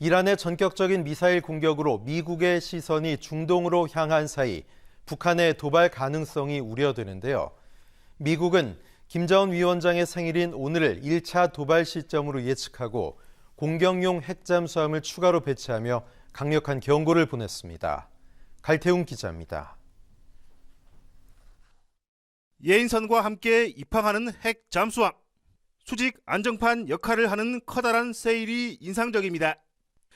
이란의 전격적인 미사일 공격으로 미국의 시선이 중동으로 향한 사이 북한의 도발 가능성이 우려되는데요. 미국은 김정은 위원장의 생일인 오늘을 1차 도발 시점으로 예측하고 공격용 핵잠수함을 추가로 배치하며 강력한 경고를 보냈습니다. 갈태웅 기자입니다. 예인선과 함께 입항하는 핵 잠수함. 수직 안정판 역할을 하는 커다란 세일이 인상적입니다.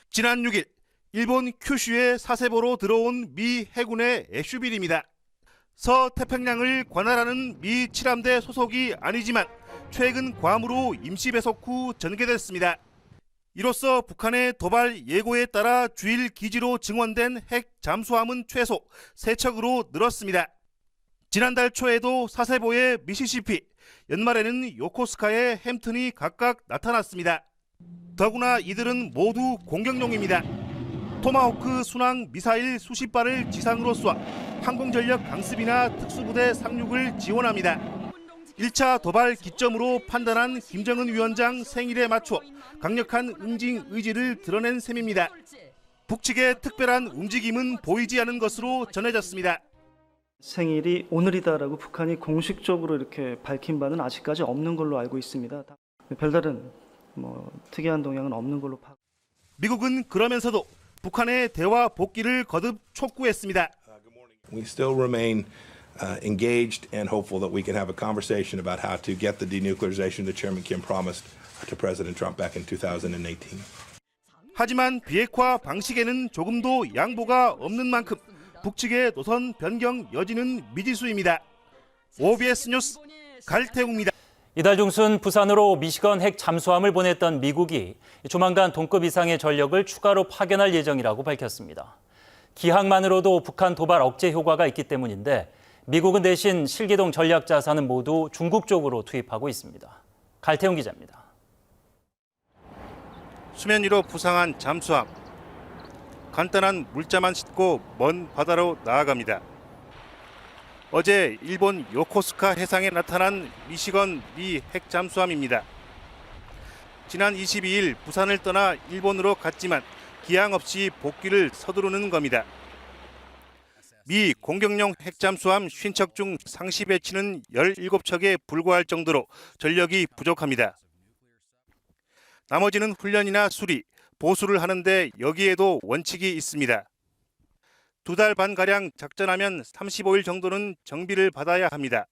지난 6일 일본 큐슈에 사세보로 들어온 미 해군의 SUV입니다. 서태평양을 관할하는 미 칠함대 소속이 아니지만 최근 괌으로 임시 배속 후 전개됐습니다. 이로써 북한의 도발 예고에 따라 주일 기지로 증원된 핵 잠수함은 최소 3척으로 늘었습니다. 지난달 초에도 사세보의 미시시피, 연말에는 요코스카의 햄튼이 각각 나타났습니다. 더구나 이들은 모두 공격용입니다. 토마호크 순항 미사일 수십 발을 지상으로 쏴 항공전력 강습이나 특수부대 상륙을 지원합니다. 1차 도발 기점으로 판단한 김정은 위원장 생일에 맞춰 강력한 응징 의지를 드러낸 셈입니다. 북측의 특별한 움직임은 보이지 않은 것으로 전해졌습니다. 생일이 오늘이다라고 북한이 공식적으로 이렇게 밝힌 바는 아직까지 없는 걸로 알고 있습니다. 별다른 특이한 동향은 없는 걸로 파악. 미국은 그러면서도 북한의 대화 복귀를 거듭 촉구했습니다. We still remain engaged and hopeful that we can have a conversation about how to get the denuclearization that Chairman Kim promised to President Trump back in 2018. 하지만 비핵화 방식에는 조금도 양보가 없는 만큼 북측의 노선 변경 여지는 미지수입니다. OBS 뉴스 갈태웅입니다. 이달 중순 부산으로 미시건 핵 잠수함을 보냈던 미국이 조만간 동급 이상의 전력을 추가로 파견할 예정이라고 밝혔습니다. 기항만으로도 북한 도발 억제 효과가 있기 때문인데 미국은 대신 실기동 전략 자산은 모두 중국 쪽으로 투입하고 있습니다. 갈태웅 기자입니다. 수면 위로 부상한 잠수함. 간단한 물자만 싣고 먼 바다로 나아갑니다. 어제 일본 요코스카 해상에 나타난 미시건 미 핵 잠수함입니다. 지난 22일 부산을 떠나 일본으로 갔지만 기항 없이 복귀를 서두르는 겁니다. 미 공격용 핵 잠수함 50척 중 상시 배치는 17척에 불과할 정도로 전력이 부족합니다. 나머지는 훈련이나 수리, 보수를 하는데 여기에도 원칙이 있습니다. 2달 반가량 작전하면 35일 정도는 정비를 받아야 합니다.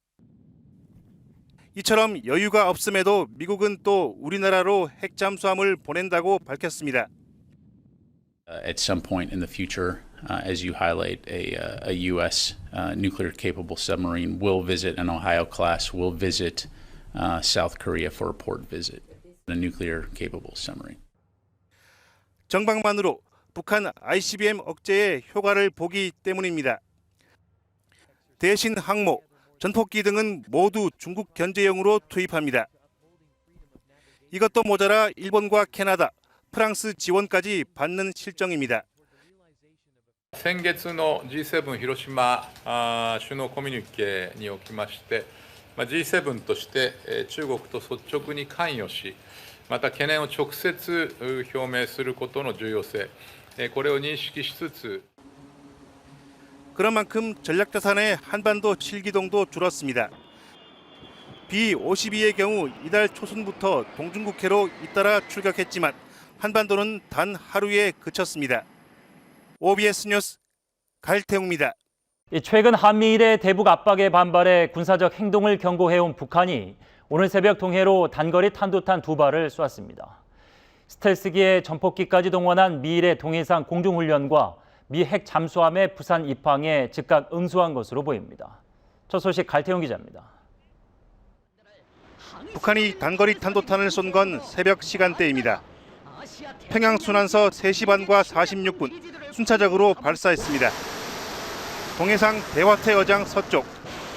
이처럼 여유가 없음에도 미국은 또 우리나라로 핵 잠수함을 보낸다고 밝혔습니다. At some point in the future, as you highlight, a U.S. nuclear-capable submarine will visit an Ohio class, will visit South Korea for a port visit, a nuclear-capable submarine. 정방만으로 북한 ICBM 억제의 효과를 보기 때문입니다. 대신 항모, 전폭기 등은 모두 중국 견제용으로 투입합니다. 이것도 모자라 일본과 캐나다, 프랑스 지원까지 받는 실정입니다. 先月の G7 広島首脳コミュニケにおきまして、G7 として中国と率直に関与し、また懸念を直接表明することの重要性、これを認識しつつ 그런 만큼 전략자산의 한반도 실기동도 줄었습니다. B-52의 경우 이달 초순부터 동중국해로 잇따라 출격했지만 한반도는 단 하루에 그쳤습니다. OBS 뉴스 갈태웅입니다. 최근 한미일의 대북 압박에 반발해 군사적 행동을 경고해온 북한이 오늘 새벽 동해로 단거리 탄도탄 2발을 쐈습니다. 스텔스기에 전폭기까지 동원한 미일의 동해상 공중훈련과 미 핵 잠수함의 부산 입항에 즉각 응수한 것으로 보입니다. 첫 소식 갈태용 기자입니다. 북한이 단거리 탄도탄을 쏜 건 새벽 시간대입니다. 평양 순환서 3시 반과 46분 순차적으로 발사했습니다. 동해상 대화태 어장 서쪽,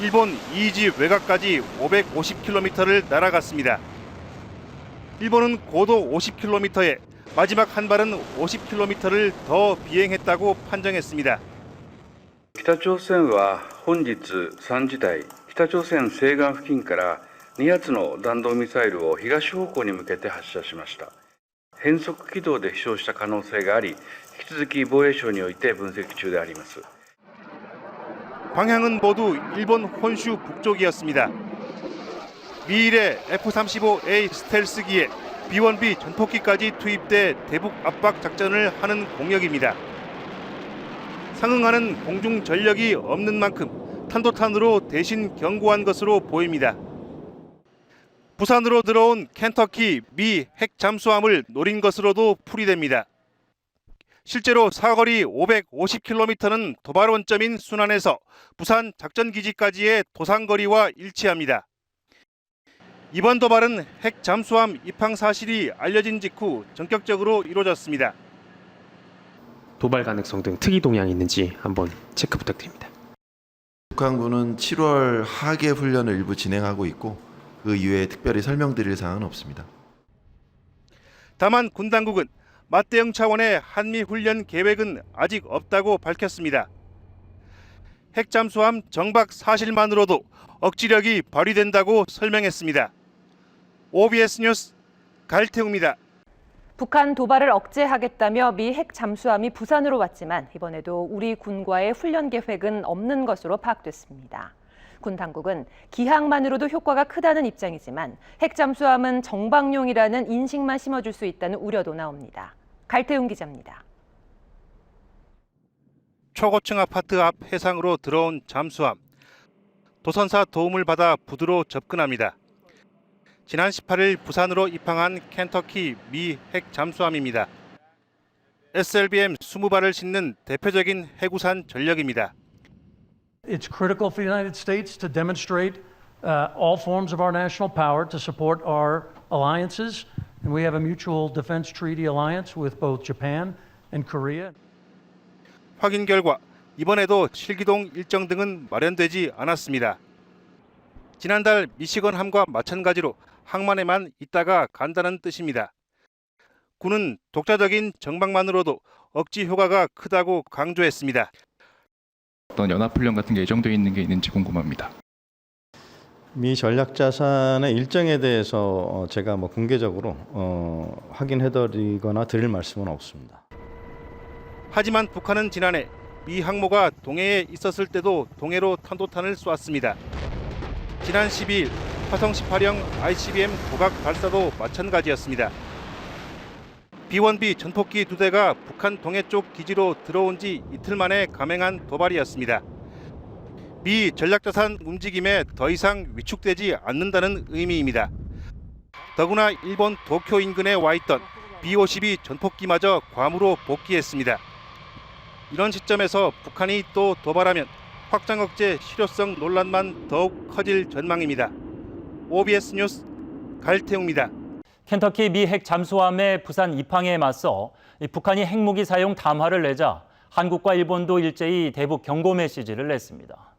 일본 이이지 외곽까지 550km를 날아갔습니다. 일본은 고도 50km에 마지막 한 발은 50km를 더 비행했다고 판정했습니다. 北朝鮮は本日3時台、北朝鮮西岸付近から2発の弾道ミサイルを東方向に向けて発射しました。変則軌道で飛翔した可能性があり、引き続き防衛省において分析中であります。 방향은 모두 일본 혼슈 북쪽이었습니다. 미일의 F-35A 스텔스기에 B-1B 전폭기까지 투입돼 대북 압박 작전을 하는 공역입니다. 상응하는 공중 전력이 없는 만큼 탄도탄으로 대신 경고한 것으로 보입니다. 부산으로 들어온 켄터키 미 핵 잠수함을 노린 것으로도 풀이됩니다. 실제로 사거리 550km는 도발 원점인 순안에서 부산 작전기지까지의 도상거리와 일치합니다. 이번 도발은 핵 잠수함 입항 사실이 알려진 직후 전격적으로 이루어졌습니다. 도발 가능성 등 특이 동향이 있는지 한번 체크 부탁드립니다. 북한군은 7월 하계 훈련을 일부 진행하고 있고 그 이외에 특별히 설명드릴 사항은 없습니다. 다만 군 당국은 맞대응 차원의 한미 훈련 계획은 아직 없다고 밝혔습니다. 핵 잠수함 정박 사실만으로도 억지력이 발휘된다고 설명했습니다. OBS 뉴스 갈태웅입니다. 북한 도발을 억제하겠다며 미 핵 잠수함이 부산으로 왔지만 이번에도 우리 군과의 훈련 계획은 없는 것으로 파악됐습니다. 군 당국은 기항만으로도 효과가 크다는 입장이지만 핵 잠수함은 정방용이라는 인식만 심어줄 수 있다는 우려도 나옵니다. 갈태웅 기자입니다. 초고층 아파트 앞 해상으로 들어온 잠수함. 도선사 도움을 받아 부두로 접근합니다. 지난 18일 부산으로 입항한 켄터키 미 핵 잠수함입니다. SLBM 20발을 싣는 대표적인 해구산 전력입니다. It's critical for the United States to demonstrate all forms of our national power to support our alliances, and we have a mutual defense treaty alliance with both Japan and Korea. 확인 결과 이번에도 실기동 일정 등은 마련되지 않았습니다. 지난달 미시건함과 마찬가지로 항만에만 있다가 간다는 뜻입니다. 군은 독자적인 정방만으로도 억지 효과가 크다고 강조했습니다. 어떤 연합훈련 같은 게 예정되어 있는 게 있는지 궁금합니다. 미 전략자산의 일정에 대해서 제가 공개적으로 확인해드리거나 드릴 말씀은 없습니다. 하지만 북한은 지난해 미 항모가 동해에 있었을 때도 동해로 탄도탄을 쏘았습니다. 지난 12일 화성 18형 ICBM 고각 발사도 마찬가지였습니다. B-1B 전폭기 2대가 북한 동해 쪽 기지로 들어온 지 이틀 만에 감행한 도발이었습니다. 미 전략자산 움직임에 더 이상 위축되지 않는다는 의미입니다. 더구나 일본 도쿄 인근에 와 있던 B-52 전폭기마저 괌으로 복귀했습니다. 이런 시점에서 북한이 또 도발하면 확장 억제 실효성 논란만 더욱 커질 전망입니다. OBS 뉴스 갈태웅입니다. 켄터키 미 핵 잠수함의 부산 입항에 맞서 북한이 핵무기 사용 담화를 내자 한국과 일본도 일제히 대북 경고 메시지를 냈습니다.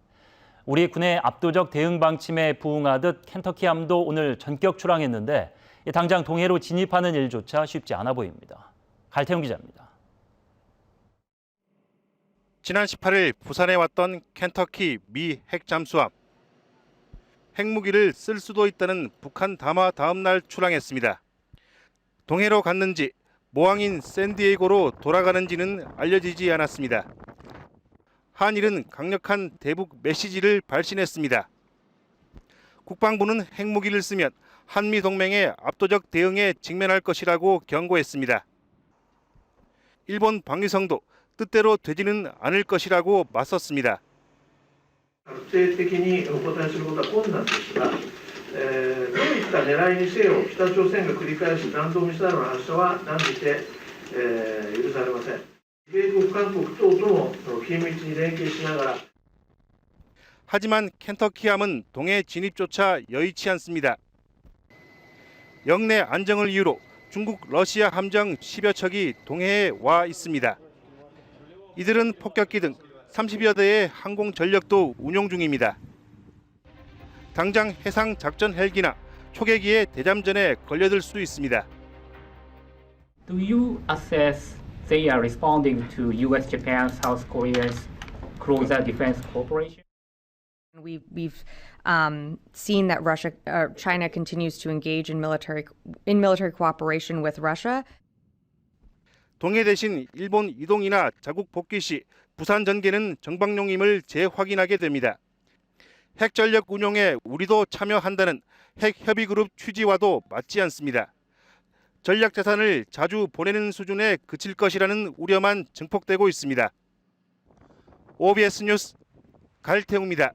우리 군의 압도적 대응 방침에 부응하듯 켄터키함도 오늘 전격 출항했는데 당장 동해로 진입하는 일조차 쉽지 않아 보입니다. 갈태웅 기자입니다. 지난 18일 부산에 왔던 켄터키 미 핵 잠수함. 핵무기를 쓸 수도 있다는 북한 담화 다음 날 출항했습니다. 동해로 갔는지 모항인 샌디에이고로 돌아가는지는 알려지지 않았습니다. 한일은 강력한 대북 메시지를 발신했습니다. 국방부는 핵무기를 쓰면 한미 동맹의 압도적 대응에 직면할 것이라고 경고했습니다. 일본 방위성도 뜻대로 되지는 않을 것이라고 맞섰습니다. 定的にお答えすることは困難ですが、どういった狙いにせよ北朝鮮が繰り返す弾道ミサイルの発射は断じて許されません。米国、韓国等とも緊密に連携しながら 하지만 켄터키함은 동해 진입조차 여의치 않습니다. 영내 안정을 이유로 중국, 러시아 함정 10여 척이 동해에 와 있습니다. 이들은 폭격기 등 30여 대의 항공 전력도 운용 중입니다. 당장 해상 작전 헬기나 초계기의 대잠전에 걸려들 수 있습니다. Do you assess they are responding to U.S., Japan, South Korea's closer defense cooperation? We've seen that China continues to engage in military cooperation with Russia. 동해 대신 일본 이동이나 자국 복귀 시 부산 전개는 정방용임을 재확인하게 됩니다. 핵전력 운용에 우리도 참여한다는 핵협의그룹 취지와도 맞지 않습니다. 전략자산을 자주 보내는 수준에 그칠 것이라는 우려만 증폭되고 있습니다. OBS 뉴스 갈태웅입니다.